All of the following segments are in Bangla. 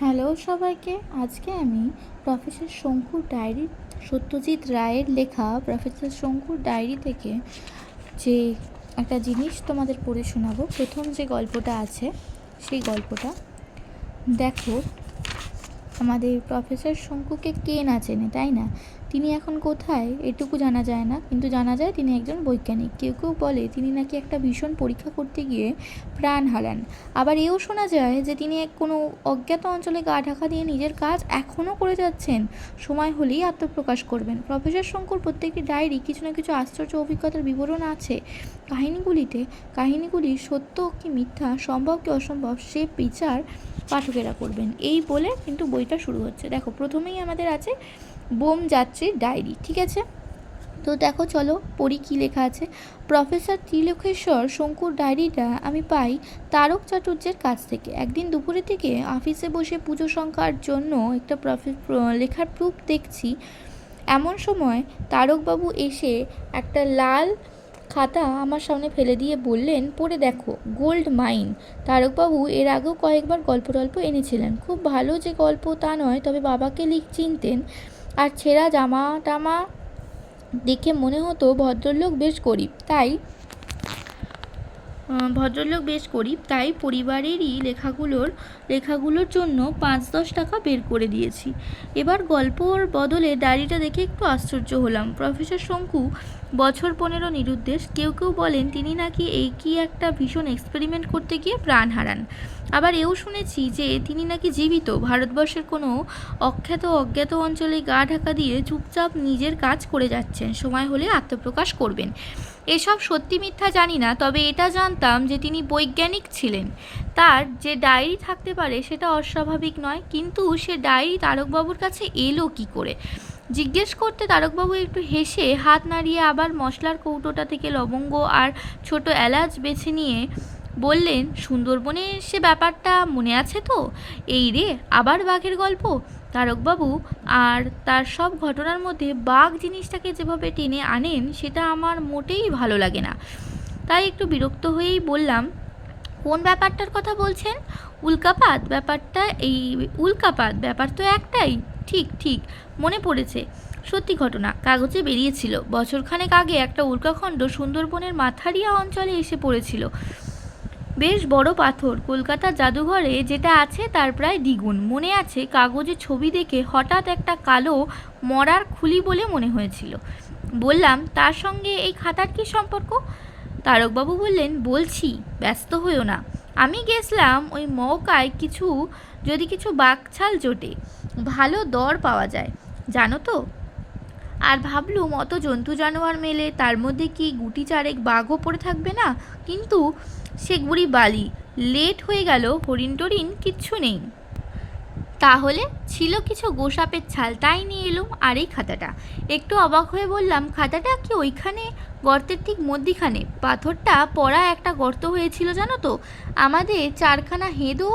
হ্যালো সবাইকে। আজকে আমি প্রফেসর শঙ্কুর ডায়েরি, সত্যজিৎ রায়ের লেখা প্রফেসর শঙ্কুর ডায়েরি থেকে যে একটা জিনিস তোমাদের পড়ে শোনাবো। প্রথম যে গল্পটা আছে সেই গল্পটা দেখো। আমাদের প্রফেসর শঙ্কুকে কে না চেনে, তাই না? তিনি এখন কোথায় এটুকু জানা যায় না, কিন্তু জানা যায় তিনি একজন বৈজ্ঞানিক। কেউ কেউ বলে তিনি নাকি একটা ভীষণ পরীক্ষা করতে গিয়ে প্রাণ হারান। আবার এও শোনা যায় যে তিনি কোনো অজ্ঞাত অঞ্চলে গা ঢাকা দিয়ে নিজের কাজ এখনও করে যাচ্ছেন, সময় হলেই আত্মপ্রকাশ করবেন। প্রফেসর শঙ্কুর প্রত্যেকটি ডায়েরি কিছু না কিছু আশ্চর্য অভিজ্ঞতার বিবরণ আছে। কাহিনীগুলি সত্য কি মিথ্যা, সম্ভব কি অসম্ভব, সে বিচার পাঠকেরা করবেন। এই বলে কিন্তু বইটা শুরু হচ্ছে। দেখো, প্রথমেই আমাদের আছে বোম যাত্রীর ডায়েরি। ঠিক আছে, তো দেখো চলো পড়ি কী লেখা আছে। প্রফেসর ত্রিলোকেশ্বর শঙ্কুর ডায়েরিটা আমি পাই তারক চাটুর্যের কাছ থেকে। একদিন দুপুরের দিকে অফিসে বসে পুজো সংখ্যার জন্য একটা লেখার প্রুফ দেখছি। এমন সময় তারকবাবু এসে একটা লাল খাতা আমার সামনে ফেলে দিয়ে বললেন, পড়ে দেখো, গোল্ড মাইন। তারকবাবু এর আগেও কয়েকবার গল্প টল্প এনেছিলেন। খুব ভালো যে গল্প তা নয়, তবে বাবাকে চিনতেন। আর ছেঁড়া জামা টামা দেখে মনে হতো ভদ্রলোক বেশ গরিব, তাই পরিবারেরই লেখাগুলোর জন্য 5-10 টাকা বের করে দিয়েছি। এবার গল্পর বদলে ডায়েরিটা দেখে একটু আশ্চর্য হলাম। প্রফেসর শঙ্কু বছর 15 নিরুদ্দেশ। কেউ কেউ বলেন তিনি নাকি কি একটা ভীষণ এক্সপেরিমেন্ট করতে গিয়ে প্রাণ হারান। আবার এও শুনেছি যে তিনি নাকি জীবিত, ভারতবর্ষের কোনো অজ্ঞাত অঞ্চলে গা ঢাকা দিয়ে চুপচাপ নিজের কাজ করে যাচ্ছেন, সময় হলে আত্মপ্রকাশ করবেন। এসব সত্যি মিথ্যা জানি না, তবে এটা জানতাম যে তিনি বৈজ্ঞানিক ছিলেন। তার যে ডায়েরি থাকতে পারে সেটা অস্বাভাবিক নয়, কিন্তু সে ডায়েরি তারকবাবুর কাছে এলো কি করে? জিজ্ঞেস করতে তারকবাবু একটু হেসে হাত নাড়িয়ে আবার মশলার কৌটোটা থেকে লবঙ্গ আর ছোট এলাচ বেছে নিয়ে বললেন, সুন্দরবনে সে ব্যাপারটা মনে আছে তো? এই রে, আবার বাঘের গল্প। তারকবাবু আর তার সব ঘটনার মধ্যে বাঘ জিনিসটাকে যেভাবে টেনে আনেন সেটা আমার মোটেই ভালো লাগে না। তাই একটু বিরক্ত হয়েই বললাম, কোন ব্যাপারটার কথা বলছেন? উল্কাপাত ব্যাপার তো একটাই। ঠিক ঠিক, মনে পড়েছে। সত্যি ঘটনা, কাগজে বেরিয়েছিল। বছরখানেক আগে একটা উল্কাখণ্ড সুন্দরবনের মাথারিয়া অঞ্চলে এসে পড়েছিল। বেশ বড় পাথর, কলকাতার জাদুঘরে যেটা আছে তার প্রায় দ্বিগুণ। মনে আছে, কাগজে ছবি দেখে হঠাৎ একটা কালো মরার খুলি বলে মনে হয়েছিল। বললাম, তার সঙ্গে এই খাতার কী সম্পর্ক? তারকবাবু বললেন, বলছি, ব্যস্ত হইও না। আমি গেছলাম ওই মৌকায় যদি কিছু বাকছাল জোটে, ভালো দর পাওয়া যায়, জানো তো। আর ভাবলুম, অত জন্তু জানোয়ার মেলে, তার মধ্যে কি গুটি চারেক বাঘও পড়ে থাকবে না? কিন্তু সে গুড়ি বালি, লেট হয়ে গেল, হরিণ টরিণ কিচ্ছু নেই। তাহলে ছিল কিছু গোসাপের ছাল, তাই নিয়ে এলুম। আর এই খাতাটা। একটু অবাক হয়ে বললাম, খাতাটা কি ওইখানে গর্তের ঠিক মধ্যিখানে? পাথরটা পড়া একটা গর্ত হয়েছিল, জানো তো। আমাদের 4খানা হেঁদও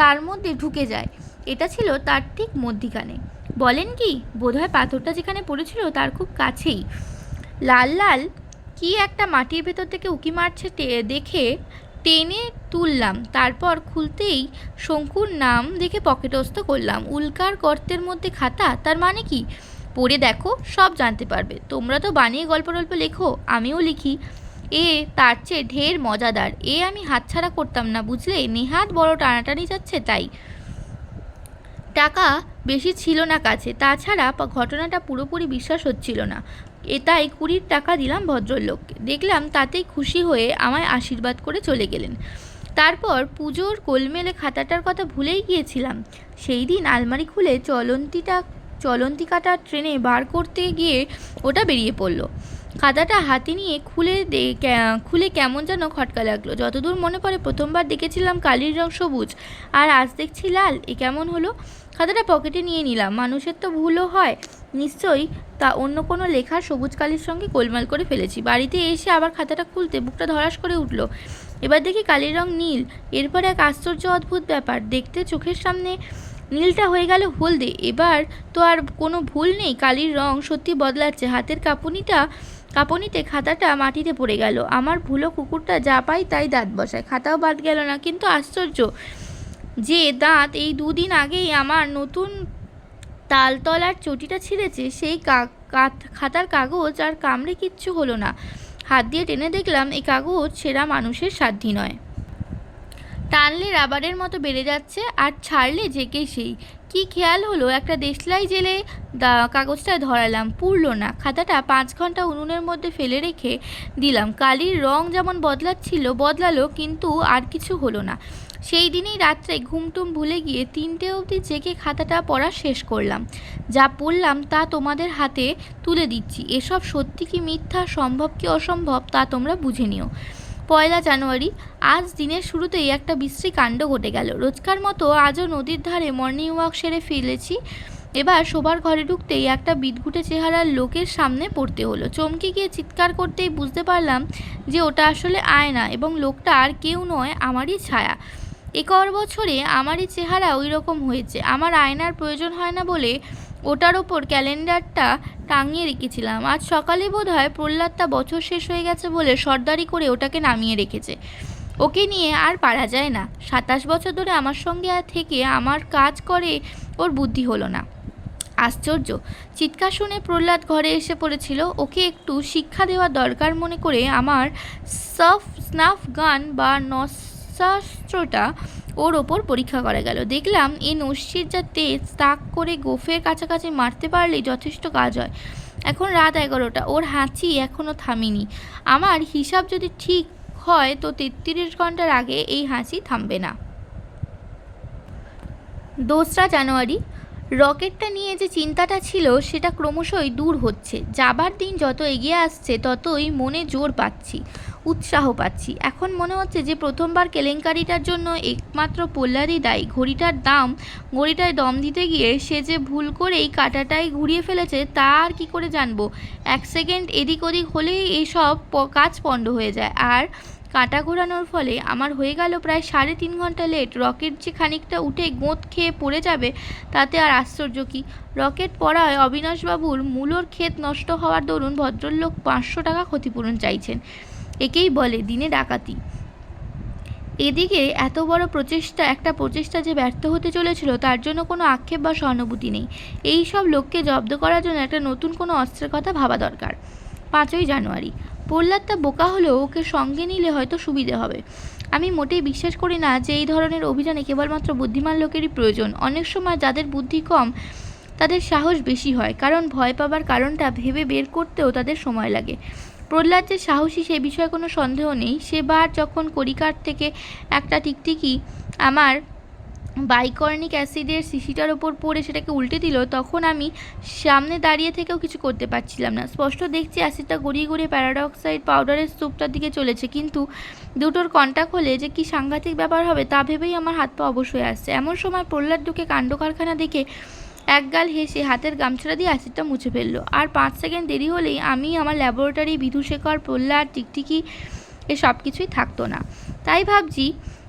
তার মধ্যে ঢুকে যায়। এটা ছিল তার ঠিক মধ্যিখানে। বলেন কি? বোধহয় পাথরটা যেখানে পড়েছিল তার খুব কাছেই। লাল লাল কি একটা মাটির ভেতর থেকে উঁকি মারছে দেখে টেনে তুললাম। তারপর খুলতেই শঙ্কুর নাম দেখে পকেটস্থ করলাম। উল্কার গর্তের মধ্যে খাতা, তার মানে কি? পড়ে দেখো, সব জানতে পারবে। তোমরা তো বানিয়ে গল্প লেখো, আমিও লিখি। তার চেয়ে ঢের মজাদার। আমি হাতছাড়া করতাম না, বুঝলে। নেহাত বড় টানাটানি যাচ্ছে তাই। টাকা বেশি ছিল না কাছে, তাছাড়া ঘটনাটা পুরোপুরি বিশ্বাস হচ্ছিল না। তাই 20 টাকা দিলাম ভদ্রলোককে। দেখলাম তাতেই খুশি হয়ে আমায় আশীর্বাদ করে চলে গেলেন। তারপর পুজোর গোলমেলে খাতাটার কথা ভুলেই গিয়েছিলাম। সেই দিন আলমারি খুলে চলন্তিকাটা ট্রেনে বার করতে গিয়ে ওটা বেরিয়ে পড়লো। খাতাটা হাতে নিয়ে খুলে কেমন যেন খটকা লাগলো। যতদূর মনে পড়ে প্রথমবার দেখেছিলাম কালির রং সবুজ, আর আজ দেখছি লাল। এ কেমন হলো? খাতাটা পকেটে নিয়ে নিলাম। মানুষের তো ভুলও হয়, নিশ্চয়ই তা অন্য কোনো লেখা সবুজ কালির সঙ্গে গোলমাল করে ফেলেছি। বাড়িতে এসে আবার খাতাটা খুলতে বুকটা ধড়াস করে উঠল। এবার দেখি কালির রং নীল। এরপর এক আশ্চর্য অদ্ভুত ব্যাপার, দেখতে চোখের সামনে নীলটা হয়ে গেল হলদে। এবার তো আর কোনো ভুল নেই, কালির রং সত্যি বদলাচ্ছে। হাতের কাঁপুনিতে খাতাটা মাটিতে পড়ে গেল। আমার ভুলো কুকুরটা যা পাই তাই দাঁত বসায়, খাতাও বাদ গেল না। কিন্তু আশ্চর্য, যে দাঁত এই 2 দিন আগেই আমার নতুন তালতলার চটিটা ছিঁড়েছে, সেই খাতার কাগজ আর কামড়ে কিচ্ছু হলো না। হাত দিয়ে টেনে দেখলাম এই কাগজ ছেঁড়া মানুষের সাধ্যি নয়। টানলে রাবারের মতো বেড়ে যাচ্ছে, আর ছাড়লে যেকে সেই। কি খেয়াল হলো, একটা দেশলাই জেলে কাগজটা ধরালাম, পুড়ল না। খাতাটা 5 ঘন্টা উনুনের মধ্যে ফেলে রেখে দিলাম। কালির রং যেমন বদলালো, কিন্তু আর কিছু হলো না। সেই দিনই রাত্রে ঘুমটুম ভুলে গিয়ে 3টে অবধি জেগে খাতাটা পড়া শেষ করলাম। যা পড়লাম তা তোমাদের হাতে তুলে দিচ্ছি। এসব সত্যি কি মিথ্যা, সম্ভব কি অসম্ভব, তা তোমরা বুঝে নিও। 1 জানুয়ারি। আজ দিনের শুরুতেই একটা বিশ্রী কাণ্ড ঘটে গেল। রোজকার মতো আজও নদীর ধারে মর্নিং ওয়াক সেরে ফিরেছি। এবার শোবার ঘরে ঢুকতেই একটা বিদঘুটে চেহারার লোকের সামনে পড়তে হলো। চমকে গিয়ে চিৎকার করতেই বুঝতে পারলাম যে ওটা আসলে আয়না, এবং লোকটা আর কেউ নয়, আমারই ছায়া। 1 বছরে আমারই চেহারা ওই রকম হয়েছে। আমার আয়নার প্রয়োজন হয় না বলে ওটার ওপর ক্যালেন্ডারটা টাঙিয়ে রেখেছিলাম। আজ সকালে বোধহয় প্রহ্লাদটা বছর শেষ হয়ে গেছে বলে সর্দারি করে ওটাকে নামিয়ে রেখেছে। ওকে নিয়ে আর পারা যায় না। 27 বছর ধরে আমার সঙ্গে থেকে আমার কাজ করে ওর বুদ্ধি হলো না। আশ্চর্য! চিৎকার শুনে প্রহ্লাদ ঘরে এসে পড়েছিল। ওকে একটু শিক্ষা দেওয়া দরকার মনে করে আমার স্নাফ গান বা নস্যাস্ত্রটা ওর ওপর পরীক্ষা করা গেল। দেখলাম এই নস্যির যা তেজ, তাক করে গোফের কাছাকাছি মারতে পারলেই যথেষ্ট কাজ হয়। এখন রাত 11টা, ওর হাঁচি এখনও থামেনি। আমার হিসাব যদি ঠিক হয় তো 33 ঘন্টার আগে এই হাঁচি থামবে না। 2 জানুয়ারি। রকেটটা নিয়ে যে চিন্তাটা ছিল সেটা ক্রমশই দূর হচ্ছে। যাবার দিন যত এগিয়ে আসছে ততই মনে জোর পাচ্ছি, উৎসাহ পাচ্ছি। এখন মনে হচ্ছে যে প্রথমবার কেলেঙ্কারিটার জন্য একমাত্র প্রহ্লাদই দায়ী। ঘড়িটায় দম দিতে গিয়ে সে যে ভুল করেই কাঁটাটাই ঘুরিয়ে ফেলেছে তা আর কি করে জানবো। 1 সেকেন্ড এদিক ওদিক হলেই এইসব কাজ পণ্ড হয়ে যায়। আর কাঁটা ঘোরানোর ফলে আমার হয়ে গেল প্রায় 3.5 ঘন্টা লেট। রকেট যে খানিকটা উঠে গোঁত খেয়ে পড়ে যাবে তাতে আর আশ্চর্য কি। রকেট পড়ায় অবিনাশবাবুর মূলোর ক্ষেত নষ্ট হওয়ার দরুন ভদ্রলোক 500 টাকা ক্ষতিপূরণ চাইছেন। একেই বলে দিনে ডাকাতি। এদিকে এত বড় একটা প্রচেষ্টা যে ব্যর্থ হতে চলেছিল তার জন্য কোনো আক্ষেপ বা সহানুভূতি নেই। এই সব লোককে জব্দ করার জন্য একটা নতুন কোনো অস্ত্রের কথা ভাবা দরকার। 5 জানুয়ারি। প্রহ্লাদটা বোকা হলেও ওকে সঙ্গে নিলে হয়তো সুবিধে হবে। আমি মোটেই বিশ্বাস করি না যে এই ধরনের অভিযানে কেবলমাত্র বুদ্ধিমান লোকেরই প্রয়োজন। অনেক সময় যাদের বুদ্ধি কম তাদের সাহস বেশি হয়, কারণ ভয় পাবার কারণটা ভেবে বের করতেও তাদের সময় লাগে। প্রহ্লাদ যে সাহসী সে বিষয়ে কোনো সন্দেহ নেই। সেবার যখন কড়িকাঠ থেকে একটা টিকটিকি আমার বাইকর্নিক অ্যাসিডের শিশিটার ওপর পড়ে সেটাকে উল্টে দিল, তখন আমি সামনে দাঁড়িয়ে থেকেও কিছু করতে পারছিলাম না। স্পষ্ট দেখছি অ্যাসিডটা গড়িয়ে গড়িয়ে প্যারাডক্সাইড পাউডারের স্তূপটার দিকে চলেছে, কিন্তু দুটোর কন্টাক্ট হলে যে কি সাংঘাতিক ব্যাপার হবে তা ভেবেই আমার হাত পা অবশ হয়ে আসছে। এমন সময় প্রহ্লাদ ঢুকে কাণ্ড কারখানা দেখে একগাল হেসে হাতের গামছাটা দিয়ে অ্যাসিডটা মুছে ফেললো। আর 5 সেকেন্ড দেরি হলেই আমি আমার ল্যাবরেটরি, বিধুশেখর, প্রহ্লাদ, টিকটিকি এ সব কিছুই থাকতো না। তাই ভাবছি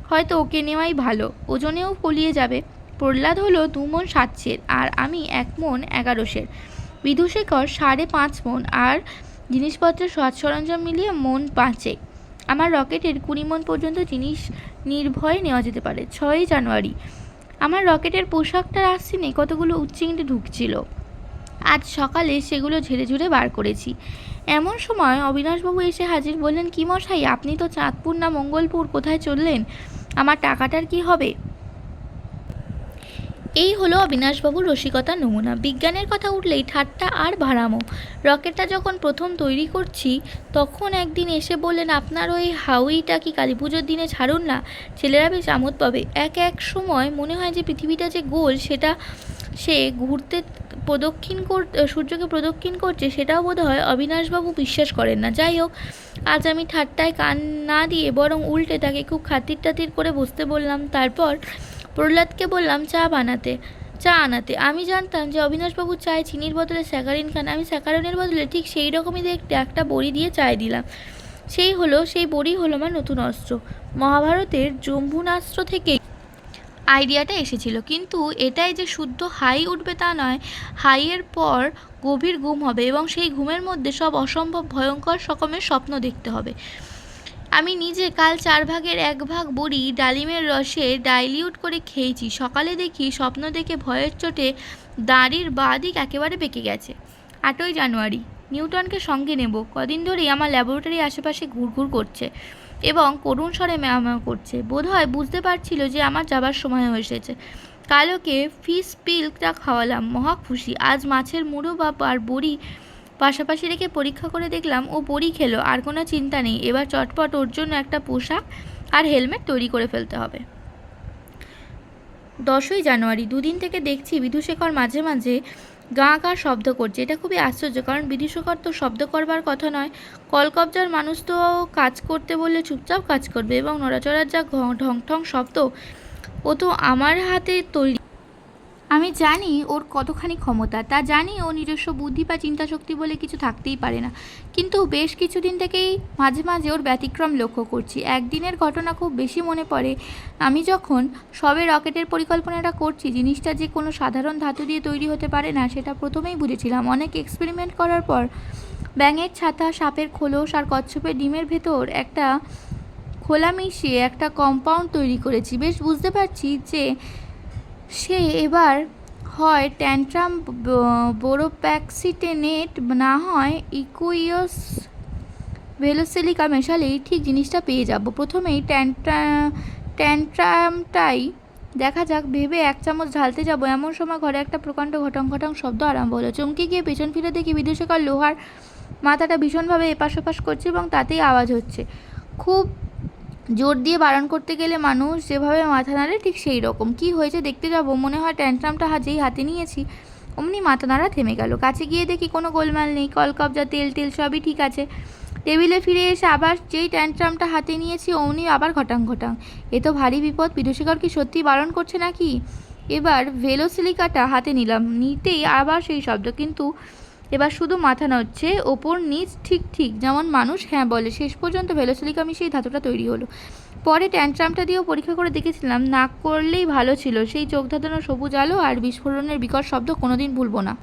হয়তো ওকে নেওয়াই ভালো, ওজনেও কলিয়ে যাবে। প্রহ্লাদ হলো 2 মণ 7 আর আমি 1 মণ 11। বিধুশেখর 5.5 মণ, আর জিনিসপত্রের সাজ সরঞ্জাম মিলিয়ে মণ 5। আমার রকেটের 20 মণ পর্যন্ত জিনিস নির্ভয়ে নেওয়া যেতে পারে। 6 জানুয়ারি। আমার রকেটের পোশাকটার আস্তিনে কতগুলো উচ্চিংড়ি ঢুকছিল। আজ সকালে সেগুলো ঝেড়ে ঝুড়ে বার করেছি। এমন সময় অবিনাশবাবু এসে হাজির। বললেন, কি মশাই, আপনি তো চাঁদপুর না মঙ্গলপুর কোথায় চললেন? আমার টাকাটার কি হবে? এই হলো অবিনাশবাবুর রসিকতার নমুনা। বিজ্ঞানের কথা উঠলেই ঠাট্টা আর ভাড়ামো। রকেটটা যখন প্রথম তৈরি করছি তখন একদিন এসে বললেন, আপনার ওই হাউইটা কি কালী পুজোর দিনে ছাড়ুন না, ছেলেরা বেশ আমোদ পাবে। এক সময় মনে হয় যে পৃথিবীটা যে গোল সেটা সে ঘুরতে সূর্যকে প্রদক্ষিণ করছে সেটাও বোধ হয় অবিনাশবাবু বিশ্বাস করেন না। যাই হোক, আজ আমি ঠাট্টায় কান না দিয়ে বরং উল্টে তাকে খুব খাতির টাতির করে বসতে বললাম। তারপর প্রহ্লাদকে বললাম চা আনাতে। আমি জানতাম যে অবিনাশবাবু চায় চিনির বদলে স্যাকারিন খান। আমি স্যাকারিনের বদলে ঠিক সেই রকমই দেখতে একটা বড়ি দিয়ে চায় দিলাম। সেই বড়ি হলো আমার নতুন অস্ত্র। মহাভারতের জম্বুনাস্ত্র থেকে আইডিয়াটা এসেছিল, কিন্তু এটাই যে শুদ্ধ হাই উঠবে তা নয়। হাইয়ের পর গভীর ঘুম হবে এবং সেই ঘুমের মধ্যে সব অসম্ভব ভয়ঙ্কর রকমের স্বপ্ন দেখতে হবে। আমি নিজে কাল 1/4 বড়ি ডালিমের রসে ডাইলিউট করে খেয়েছি। সকালে দেখি স্বপ্ন দেখে ভয়ের চোটে দাঁড়ির বাঁ দিক একেবারে পেকে গেছে। 8ই জানুয়ারি, নিউটনকে সঙ্গে নেব। কদিন ধরেই আমার ল্যাবরেটরি আশেপাশে ঘুরঘুর করছে এবং করুণ স্বরে ম্যাও করছে। বোধহয় বুঝতে পারছিল যে আমার যাবার সময় এসেছে। কাল ওকে ফিশ পিলটা খাওয়ালাম, মহা খুশি। আজ মাছের মুড়ো আর বড়ি পাশাপাশি রেখে পরীক্ষা করে দেখলাম ও বড়ি খেলো। আর কোনো চিন্তা নেই, এবার চটপট ওর জন্য একটা পোশাক আর হেলমেট তৈরি করে ফেলতে হবে। 10ই জানুয়ারি, দুদিন থেকে দেখছি বিধুশেখর মাঝে মাঝে গাঁ গাঁ শব্দ করছে। এটা খুবই আশ্চর্য, কারণ বিধুশেখর তো শব্দ করবার কথা নয়। কলকবজার মানুষ তো কাজ করতে বললে চুপচাপ কাজ করবে, এবং নড়াচড়ার যা ঢং ঢং শব্দ, ও তো আমার হাতে তৈরি। আমি জানি ওর কতখানি ক্ষমতা, তা জানি ও নিজস্ব বুদ্ধি বা চিন্তাশক্তি বলে কিছু থাকতেই পারে না, কিন্তু বেশ কিছুদিন থেকেই মাঝে মাঝে ওর ব্যতিক্রম লক্ষ্য করছি। একদিনের ঘটনা খুব বেশি মনে পড়ে। আমি যখন সবে রকেটের পরিকল্পনাটা করছি, জিনিসটা যে কোনো সাধারণ ধাতু দিয়ে তৈরি হতে পারে না সেটা প্রথমেই বুঝেছিলাম। অনেক এক্সপেরিমেন্ট করার পর ব্যাঙের ছাতা, সাপের খোলস আর কচ্ছপের ডিমের ভেতর একটা খোলা মিশিয়ে একটা কম্পাউন্ড তৈরি করেছি। বেশ বুঝতে পারছি যে সে এবার হয় ট্যান্ট্রাম বোরোপ্যাক্সিটেনেট, না হয় ইকুইয়স ভেলোসিলিকা মেশালেই ঠিক জিনিসটা পেয়ে যাব। প্রথমেই ট্যান্ট্রামটাই দেখা যাক ভেবে 1 চামচ ঢালতে যাব, এমন সময় ঘরে একটা প্রকাণ্ড ঘটং ঘটং শব্দ আরম্ভ হলো। চমকে গিয়ে পেছন ফিরে দেখি বিদূষকার লোহার মাথাটা ভীষণভাবে এপাশ ওপাশ করছে এবং তাতেই আওয়াজ হচ্ছে। খুব জোর দিয়ে বারণ করতে গেলে মানুষ যেভাবে মাথা নাড়ে ঠিক সেই রকম। কী হয়েছে দেখতে যাব, মনে হয় ট্যান্ট্রামটা যেই হাতে নিয়েছি অমনি মাথা নাড়া থেমে গেল। কাছে গিয়ে দেখি কোনো গোলমাল নেই, কলকবজা, তেল টেল সবই ঠিক আছে। টেবিলে ফিরে এসে আবার যেই ট্যান্ট্রামটা হাতে নিয়েছি অমনি আবার ঘটাং ঘটাং। এ তো ভারী বিপদ। বিদূষিকর কি সত্যি বারণ করছে নাকি? এবার ভেলোসিলিকাটা হাতে নিলাম, নিতেই আবার সেই শব্দ, কিন্তু এবার শুধু মাথা নড়ছে, ওপর নিচ ঠিক ঠিক যেমন মানুষ হ্যাঁ বলে। শেষ পর্যন্ত ভেলোসিলিকা মিশিয়ে ধাতুটা তৈরি হলো। পরে ট্যান্ট্রামটা দিয়েও পরীক্ষা করে দেখেছিলাম, না করলেই ভালো ছিল। সেই চোখ ধাঁধানো সবুজ আলো আর বিস্ফোরণের বিকট শব্দ কোনোদিন ভুলব না।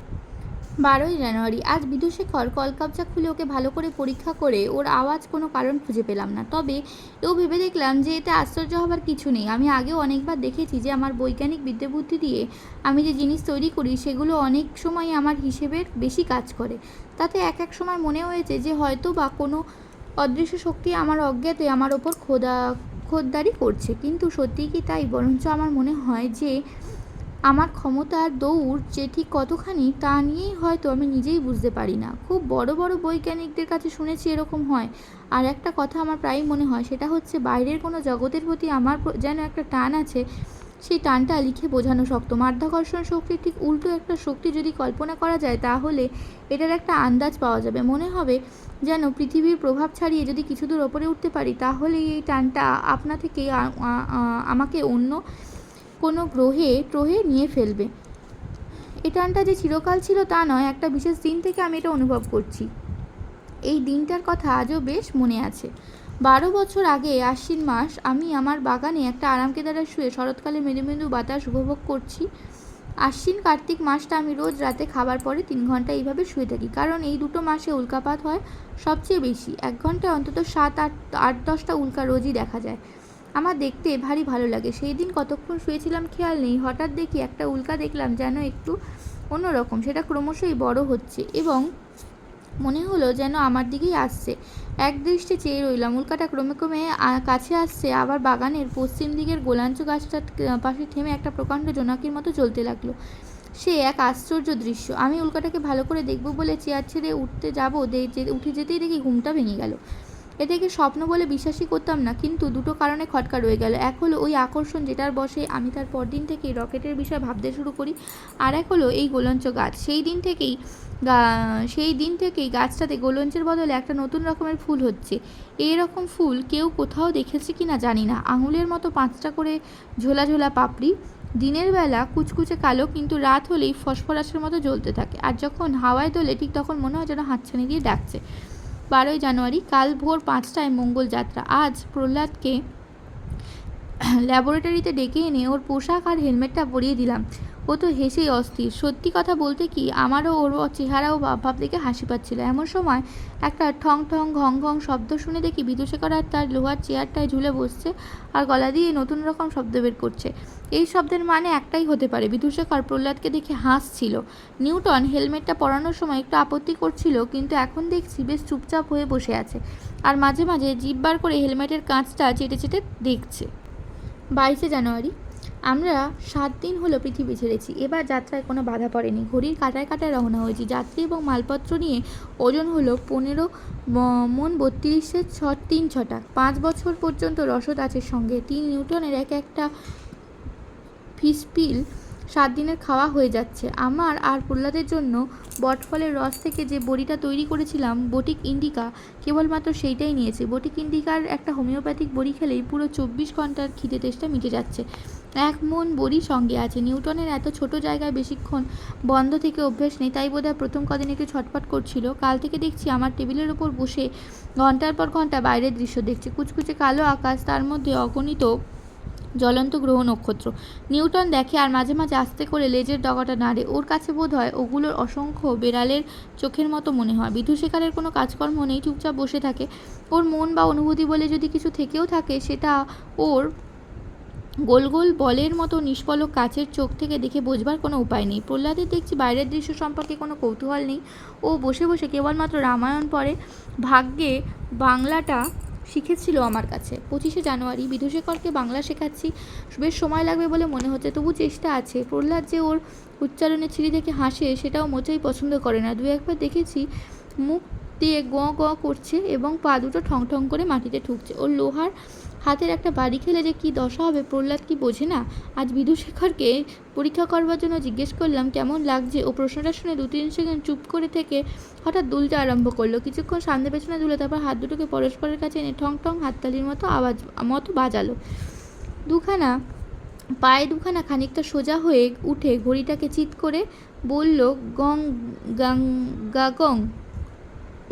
12ই জানুয়ারি, আজ বিদূষেখর কলকবজা খুলে ওকে ভালো করে পরীক্ষা করে ওর আওয়াজ কোনো কারণ খুঁজে পেলাম না। তবে এও ভেবে দেখলাম যে এতে আশ্চর্য হবার কিছু নেই। আমি আগেও অনেকবার দেখেছি যে আমার বৈজ্ঞানিক বিদ্যাবুদ্ধি দিয়ে আমি যে জিনিস তৈরি করি সেগুলো অনেক সময় আমার হিসেবের বেশি কাজ করে। তাতে এক এক সময় মনে হয়েছে যে হয়তো বা কোনো অদৃশ্য শক্তি আমার অজ্ঞাতে আমার ওপর খোদারি করছে। কিন্তু সত্যিই কি তাই? বরঞ্চ আমার মনে হয় যে আমার ক্ষমতার দৌড় যে ঠিক কতখানি তা নিয়েই হয়তো আমি নিজেই বুঝতে পারি না। খুব বড় বড় বৈজ্ঞানিকদের কাছে শুনেছি এরকম হয়। আর একটা কথা আমার প্রায়ই মনে হয়, সেটা হচ্ছে বাইরের কোনো জগতের প্রতি আমার যেন একটা টান আছে। সেই টানটা লিখে বোঝানো শক্ত। মাধ্যাকর্ষণ শক্তির ঠিক উল্টো একটা শক্তি যদি কল্পনা করা যায়, তাহলে এটার একটা আন্দাজ পাওয়া যাবে। মনে হবে যেন পৃথিবীর প্রভাব ছাড়িয়ে যদি কিছু দূর ওপরে উঠতে পারি, তাহলে এই টানটা আপনা থেকে আমাকে অন্য কোনো গ্রহে নিয়ে ফেলবে। এই টানটা যে চিরকাল ছিল তা নয়, একটা বিশেষ দিন থেকে আমি এটা অনুভব করছি। এই দিনটার কথা আজও বেশ মনে আছে। 12 বছর আগে আশ্বিন মাস, আমি আমার বাগানে একটা আরামকেদারে শুয়ে শরৎকালে মৃদু মৃদু বাতাস উপভোগ করছি। আশ্বিন কার্তিক মাসটা আমি রোজ রাতে খাবার পরে 3 ঘন্টা এইভাবে শুয়ে থাকি, কারণ এই দুটো মাসে উল্কাপাত হয় সবচেয়ে বেশি। 1 ঘন্টায় অন্তত 7-8-10টা উল্কা রোজই দেখা যায়। আমার দেখতে ভারী ভালো লাগে। সেই দিন কতক্ষণ শুয়েছিলাম খেয়াল নেই। হঠাৎ দেখি একটা উল্কা দেখলাম যেন একটু অন্যরকম। সেটা ক্রমশই বড় হচ্ছে এবং মনে হলো যেন আমার দিকেই আসছে। এক দৃষ্টে চেয়ে রইলাম। উল্কাটা ক্রমে ক্রমে কাছে আসছে। আবার বাগানের পশ্চিম দিকের গোলাঞ্চ গাছটার পাশে থেমে একটা প্রকাণ্ড জোনাকির মতো চলতে লাগলো। সে এক আশ্চর্য দৃশ্য। আমি উল্কাটাকে ভালো করে দেখব বলে চেয়ার ছেড়ে উঠতে যাব, উঠে যেতেই দেখি ঘুমটা ভেঙে গেল। এটাকে স্বপ্ন বলে বিশ্বাসই করতাম না, কিন্তু দুটো কারণে খটকা রয়ে গেল। এক হলো ওই আকর্ষণ যেটার বশে আমি তার পরদিন থেকেই রকেটের বিষয়ে ভাবতে শুরু করি, আর এক হলো এই গোলঞ্চ গাছ। সেই দিন থেকেই গাছটাতে গোলঞ্চের বদলে একটা নতুন রকমের ফুল হচ্ছে। এই রকম ফুল কেউ কোথাও দেখেছে কি না জানি না। আঙুলের মতো 5টা করে ঝোলা ঝোলা পাপড়ি। দিনের বেলা কুচকুচে কালো, কিন্তু রাত হলেই ফসফরাসের মতো জ্বলতে থাকে। আর যখন হাওয়ায় দোলে ঠিক তখন মনে হয় যেন হাতছানি দিয়ে ডাকছে। 12ই জানুয়ারি, কাল ভোর 5টায় মঙ্গল যাত্রা। আজ প্রহ্লাদকে ল্যাবরেটরিতে ডেকে এনে ওর পোশাক আর হেলমেটটা পরিয়ে দিলাম। ও তো হেসেই অস্থির। সত্যি কথা বলতে কি, আমারও ওর চেহারা ও ভাব দেখে হাসি পাচ্ছিল। এমন সময় একটা ঠং ঠং ঘং ঘং শব্দ শুনে দেখি বিদুশেখর আর তার লোহার চেয়ারটায় ঝুলে বসছে আর গলা দিয়ে নতুন রকম শব্দ বের করছে। এই শব্দের মানে একটাই হতে পারে, বিদুশেখর প্রহ্লাদকে দেখে হাসছিল। নিউটন হেলমেটটা পরানোর সময় একটু আপত্তি করছিল, কিন্তু এখন দেখছি বেশ চুপচাপ হয়ে বসে আছে আর মাঝে মাঝে জিভ বার করে হেলমেটের কাঁচটা চেটে চেটে দেখছে। 22শে জানুয়ারি। আমরা 7 দিন হলো পৃথিবী ছেড়েছি। এবার যাত্রায় কোনো বাধা পড়েনি। ঘড়ির কাঁটায় কাঁটায় রওনা হয়েছি। যাত্রী এবং মালপত্র নিয়ে ওজন হলো 15 মণ 32 3 ছটা। 5 বছর পর্যন্ত রসদ আছে সঙ্গে। 3 নিউটনের একটা ফিসপিল 7 দিনের খাওয়া হয়ে যাচ্ছে। আমার আর প্রহ্লাদের জন্য বটফলের রস থেকে যে বড়িটা তৈরি করেছিলাম, বটিক ইন্ডিকা, কেবলমাত্র সেইটাই নিয়েছি। বটিক ইন্ডিকার একটা হোমিওপ্যাথিক বড়ি খেলেই পুরো 24 ঘন্টার খিদে তেষ্টা মিটে যাচ্ছে। 1 মণ বড়ি সঙ্গে আছে। নিউটনের এত ছোট জায়গায় বেশিক্ষণ বন্ধ থেকে অভ্যেস নেই, তাই বোধহয় প্রথম কদিন একটু ছটফট করছিল। কাল থেকে দেখছি আমার টেবিলের ওপর বসে ঘন্টার পর ঘন্টা বাইরের দৃশ্য দেখছে। কুচকুচে কালো আকাশ, তার মধ্যে অগণিত জ্বলন্ত গ্রহ নক্ষত্র। নিউটন দেখে আর মাঝে মাঝে আস্তে করে লেজের ডগাটা নাড়ে। ওর কাছে বোধ হয় ওগুলোর অসংখ্য বেড়ালের চোখের মতো মনে হয়। বিধুশেখরের কোনো কাজকর্ম নেই, চুপচাপ বসে থাকে। ওর মন বা অনুভূতি বলে যদি কিছু থেকেও থাকে, সেটা ওর গোল গোল বলের মতো নিষ্পলক কাচের চোখ থেকে দেখে বোঝবার কোনো উপায় নেই। প্রহ্লাদের দেখছি বাইরের দৃশ্য সম্পর্কে কোনো কৌতূহল নেই। ও বসে বসে কেবলমাত্র রামায়ণ পড়ে। ভাগ্যে বাংলাটা শিখেছিল আমার কাছে। 25শে জানুয়ারি। বিধুশেখরকে বাংলা শেখাচ্ছি। বেশ সময় লাগবে বলে মনে হচ্ছে, তবু চেষ্টা আছে। প্রহ্লাদ যে ওর উচ্চারণে ছিঁড়ি দেখে হাসে, সেটাও মোটেই পছন্দ করে না। 2-1 বার দেখেছি মুখ দিয়ে গ গ করছে এবং পা দুটো ঠং ঠং করে মাটিতে ঠুকছে। ওর লোহার হাতের একটা বাড়ি খেলে যে কী দশা হবে প্রহ্লাদ কি বোঝে না? আজ বিধুশেখরকে পরীক্ষা করবার জন্য জিজ্ঞেস করলাম কেমন লাগছে। ও প্রশ্নটা শুনে 2-3 সেকেন্ড চুপ করে থেকে হঠাৎ দুলতে আরম্ভ করলো। কিছুক্ষণ সামনে পেছনে দুলে তারপর হাত দুটোকে পরস্পরের কাছে এনে ঠং ঠং হাততালির মতো বাজালো। পায়ে দুখানা খানিকটা সোজা হয়ে উঠে ঘড়িটাকে চিৎ করে বলল, গং গাং গাগং।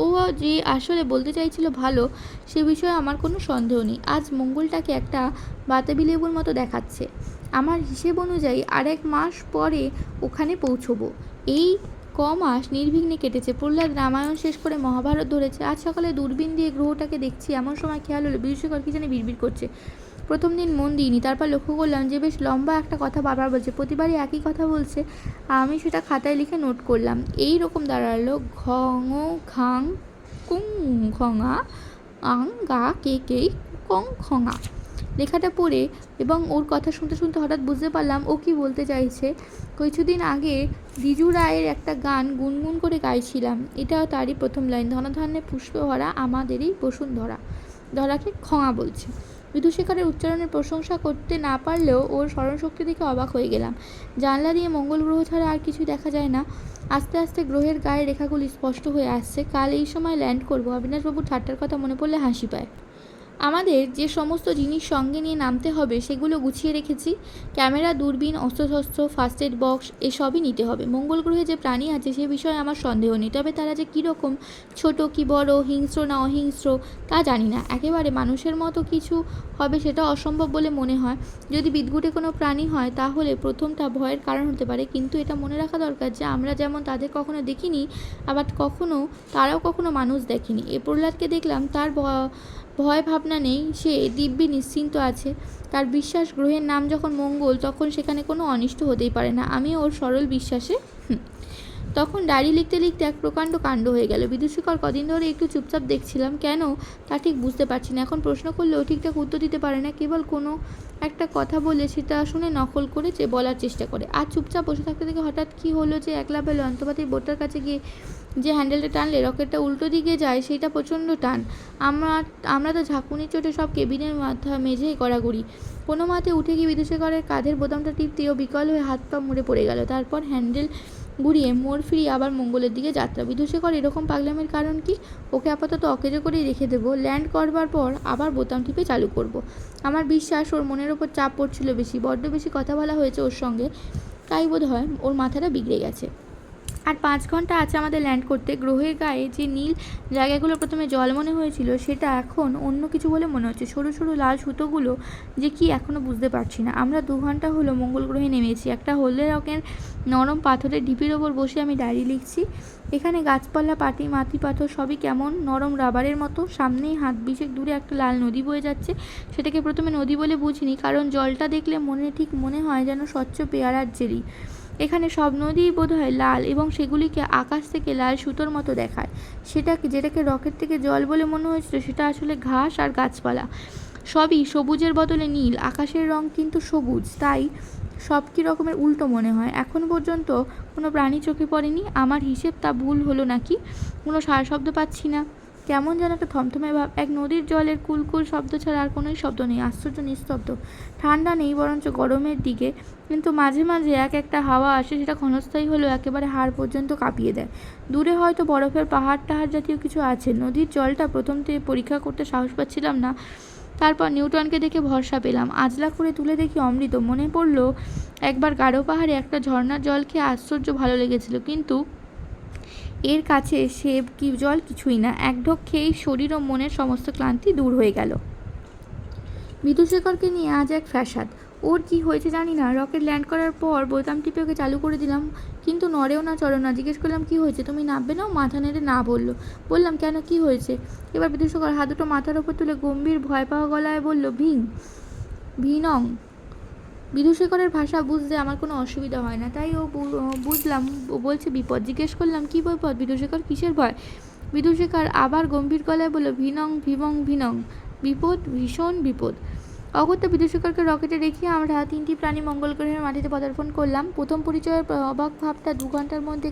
ও যে আসলে বলতে চাইছিল ভালো, সে বিষয়ে আমার কোনো সন্দেহ নেই। আজ মঙ্গলটাকে একটা বাতাবি লেবুর মতো দেখাচ্ছে। আমার হিসেব অনুযায়ী 1 মাস পরে ওখানে পৌঁছবো। এই মাস নির্বিঘ্নে কেটেছে। প্রহ্লাদ রামায়ণ শেষ করে মহাভারত ধরেছে। আজ সকালে দূরবীন দিয়ে গ্রহটাকে দেখছি, এমন সময় খেয়াল হলো বিদুশেখর কি জানি বিড়বিড় করছে। প্রথম দিন মন দিইনি, তারপর লক্ষ্য করলাম যে বেশ লম্বা একটা কথা বারবার বলছে। প্রতিবারই একই কথা বলছে। আমি সেটা খাতায় লিখে নোট করলাম। এই রকম দাঁড়ালো, ঘং ঘাং কুং খঙা আং গা কে কেই কং খঙা। লেখাটা পড়ে এবং ওর কথা শুনতে শুনতে হঠাৎ বুঝতে পারলাম ও কি বলতে চাইছে। কিছুদিন আগে দ্বিজু রায়ের একটা গান গুনগুন করে গাইছিলাম। এটাও তারই প্রথম লাইন, ধনধান্যে পুষ্পভরা আমাদেরই বসুন্ধরা। ধরাকে খঙা বলছে। বিধুশেখরের উচ্চারণের প্রশংসা করতে না পারলেও ওর স্মরণশক্তি দেখে অবাক হয়ে গেলাম। জানলা দিয়ে মঙ্গল গ্রহ ছাড়া আর কিছুই দেখা যায় না। আস্তে আস্তে গ্রহের গায়ে রেখাগুলি স্পষ্ট হয়ে আসছে। কাল এই সময় ল্যান্ড করবো। অবিনাশবাবুর ঠাট্টার কথা মনে পড়লে হাসি পায়। আমাদের যে সমস্ত জিনিস সঙ্গে নিয়ে নামতে হবে সেগুলো গুছিয়ে রেখেছি। ক্যামেরা, দূরবীন, অস্ত্রশস্ত্র, ফার্স্ট এড বক্স এসবই নিতে হবে। মঙ্গল গ্রহে যে প্রাণী আছে সে বিষয়ে আমার সন্দেহ নেই, তবে তারা যে কীরকম, ছোট কি বড়, হিংস্র না অহিংস্র তা জানি না। একেবারে মানুষের মতো কিছু হবে সেটা অসম্ভব বলে মনে হয়। যদি বিদঘুটে কোনো প্রাণী হয় তাহলে প্রথমটা ভয়ের কারণ হতে পারে, কিন্তু এটা মনে রাখা দরকার যে আমরা যেমন তাদের কখনো দেখিনি, আবার তারাও কখনো মানুষ দেখেনি। এ প্রহ্লাদকে দেখলাম, তার ভয় ভাবনা নেই, সে দিব্যি নিশ্চিন্ত আছে। তার বিশ্বাস গ্রহের নাম যখন মঙ্গল, তখন সেখানে কোনো অনিষ্ট হতেই পারে না। আমি ওর সরল বিশ্বাসে তখন ডায়েরি লিখতে লিখতে এক প্রকাণ্ড কাণ্ড হয়ে গেল। বিদুশেখর কদিন ধরে একটু চুপচাপ দেখছিলাম, কেন তা ঠিক বুঝতে পারছি না। এখন প্রশ্ন করলেও ঠিকঠাক উত্তর দিতে পারে না, কেবল কোনো একটা কথা বলে সেটা শুনে নকল করে বলার চেষ্টা করে। আর চুপচাপ বসে থাকতে থেকে হঠাৎ কি হলো যে একলা পেল যন্ত্রপাতির বোর্ডটার কাছে গিয়ে যে হ্যান্ডেলটা টানলে রকেটটা উল্টো দিকে যায়, সেটা প্রচণ্ড টান। আমরা তো ঝাঁকুনির চোটে সব কেবিনের মেঝেই গড়াগড়ি। কোনো মতে উঠে গিয়ে বিদুশেখরের কাঁধের বোতামটা টিপতে ও বিকল হয়ে হাত পা মুড়ে পড়ে গেল। তারপর হ্যান্ডেল ঘুরিয়ে মোড় ফিরিয়ে আবার মঙ্গলের দিকে যাত্রা। বিদুশেখর এরকম পাগলামের কারণ কি? ওকে আপাতত অকেজো করেই রেখে দেবো। ল্যান্ড করবার পর আবার বোতাম টিপে চালু করব। আমার বিশ্বাস ওর মনের ওপর চাপ পড়ছিল বেশি, বড্ড বেশি কথা বলা হয়েছে ওর সঙ্গে, তাই বোধ হয় ওর মাথাটা বিগড়ে গেছে। আর 5 ঘন্টা আছে আমাদের ল্যান্ড করতে। গ্রহের গায়ে যে নীল জায়গাগুলো প্রথমে জল মনে হয়েছিল সেটা এখন অন্য কিছু বলে মনে হচ্ছে। সরু সরু লাল সুতোগুলো যে কি এখনও বুঝতে পারছি না। আমরা 2 ঘন্টা হলো মঙ্গল গ্রহে নেমেছি। একটা হলদে রঙের নরম পাথরের ঢিপির ওপর বসে আমি ডায়েরি লিখছি। এখানে গাছপালা, মাটি পাথর সবই কেমন নরম রাবারের মতো। সামনেই হাত বিশেক দূরে একটা লাল নদী বয়ে যাচ্ছে। সেটাকে প্রথমে নদী বলে বুঝিনি, কারণ জলটা দেখলে মনে হয় যেন স্বচ্ছ পেয়ারার জেলি। এখানে সব নদীই বোধহয় লাল এবং সেগুলিকে আকাশ থেকে লাল সুতোর মতো দেখায়। যেটাকে রকেট থেকে জল বলে মনে হয়েছিল সেটা আসলে ঘাস আর গাছপালা। সবই সবুজের বদলে নীল। আকাশের রং কিন্তু সবুজ, তাই সব কী রকমের উল্টো মনে হয়। এখন পর্যন্ত কোনো প্রাণী চোখে পড়েনি। আমার হিসেব তা ভুল হলো নাকি? কোনো সারা শব্দ পাচ্ছি না। কেমন যেন একটা থমথমে ভাব। এক নদীর জলের কুলকুল শব্দ ছাড়া আর কোনোই শব্দ নেই। আশ্চর্য নিস্তব্ধ। ঠান্ডা নেই, বরঞ্চ গরমের দিকে। কিন্তু মাঝে মাঝে একটা হাওয়া আসে, সেটা ক্ষণস্থায়ী হলেও একেবারে হাড় পর্যন্ত কাঁপিয়ে দেয়। দূরে হয়তো বরফের পাহাড় টাহাড় জাতীয় কিছু আছে। নদীর জলটা প্রথম থেকে পরীক্ষা করতে সাহস পাচ্ছিলাম না। তারপর নিউটনকে দেখে ভরসা পেলাম। আজলা করে তুলে দেখি অমৃত। মনে পড়ল একবার গাঢ় পাহাড়ে একটা ঝর্ণার জল খেয়ে আশ্চর্য ভালো লেগেছিল, কিন্তু এর কাছে সে কি জল কিছুই না। এক ঢোক খেয়েই শরীর ও মনের সমস্ত ক্লান্তি দূর হয়ে গেল। বিধুশেখরকে নিয়ে আজ এক ফ্যাসাদ। ওর কি হয়েছে জানি না। রকেট ল্যান্ড করার পর বোতাম টিপে ওকে চালু করে দিলাম, কিন্তু নড়েও না চড়েও না। জিজ্ঞেস করলাম কি হয়েছে, তুমি নামবে নাও? মাথা নেড়ে না বলল। বললাম কেন, কি হয়েছে? এবার বিধুশেখর হাত দুটো মাথার ওপর তুলে গম্ভীর ভয় পাওয়া গলায় বলল, ভিনং। বিধুশেখরের ভাষা বুঝতে আমার কোনো অসুবিধা হয় না, তাই বুঝলাম ও বলছে বিপদ। জিজ্ঞেস করলাম কি বিপদ বিধুশেখর, কিসের ভয়? বিধুশেখর আবার গম্ভীর গলায় বলল, ভিনং। বিপদ, ভীষণ বিপদ। অগত্যা বিধুশেখরকে রকেটে রেখে আমরা 3টি প্রাণী মঙ্গল গ্রহের মাটিতে পদার্পণ করলাম। প্রথম পরিচয়ের অবাক ভাবটা 2 ঘন্টার মধ্যে